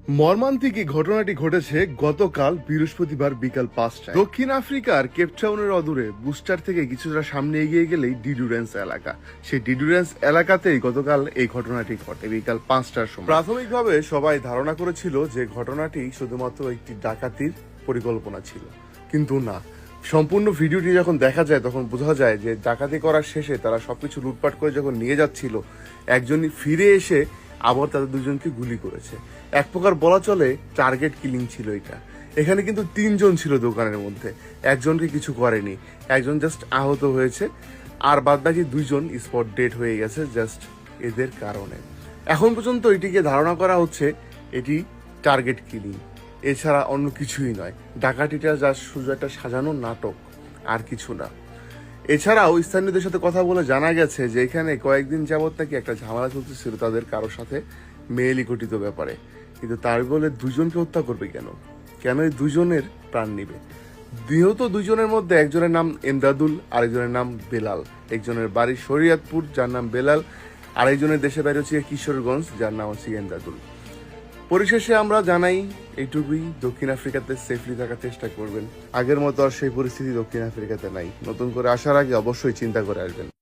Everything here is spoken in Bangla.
মর্মান্তিক এই ঘটনাটি ঘটেছে গতকাল বৃহস্পতিবার বিকাল 5টায় দক্ষিণ আফ্রিকার কেপটাউনের অদূরে বুস্টার থেকে কিছুটা সামনে এগিয়ে গেলেই ডিডুরেন্স এলাকা। সেই ডিডুরেন্স এলাকাতেই গতকাল এই ঘটনাটি ঘটে বিকাল 5টার সময়। প্রাথমিকভাবে সবাই ধারণা করেছিল যে ঘটনাটি শুধুমাত্র একটি ডাকাতির পরিকল্পনা ছিল, কিন্তু না। সম্পূর্ণ ভিডিওটি যখন দেখা যায় তখন বোঝা যায় যে ডাকাতি করার শেষে তারা সবকিছু লুটপাট করে যখন নিয়ে যাচ্ছিল, একজনই ফিরে এসে আবার তাদের দুজনকে গুলি করেছে। এক প্রকার বলা চলে টার্গেট কিলিং ছিল এটা। এখানে কিন্তু 3জন ছিল দোকানের মধ্যে, একজনকে কিছু করেনি, একজন জাস্ট আহত হয়েছে, আর বাদ বাকি 2জন স্পট ডেড হয়ে গেছে জাস্ট এদের কারণে। এখন পর্যন্ত এটিকে ধারণা করা হচ্ছে এটি টার্গেট কিলিং, এছাড়া অন্য কিছুই নয়। ডাকাতিটা যা শুধু একটা সাজানো নাটক, আর কিছু না। এছাড়াও স্থানীয়দের সাথে কথা বলে জানা গেছে যে এখানে কয়েকদিন যাবত নাকি একটা ঝামেলা চলতেছিল তাদের কারোর সাথে মেয়েলি ঘটিত ব্যাপারে, কিন্তু তার বলে 2জনকে হত্যা করবে কেন? কেন এই 2জনের প্রাণ নিবে? নিহত 2জনের মধ্যে একজনের নাম এমদাদুল, আরেকজনের নাম বেলাল। একজনের বাড়ি শরীয়তপুর, যার নাম বেলাল, আরেকজনের দেশের বাড়ি হচ্ছে কিশোরগঞ্জ, যার নাম হচ্ছে এমদাদুল। পরিশেষে আমরা জানাই এইটুকুই, দক্ষিণ আফ্রিকাতে সেফলি থাকার চেষ্টা করবেন। আগের মতো আর সেই পরিস্থিতি দক্ষিণ আফ্রিকাতে নাই। নতুন করে আসার আগে অবশ্যই চিন্তা করে আসবেন।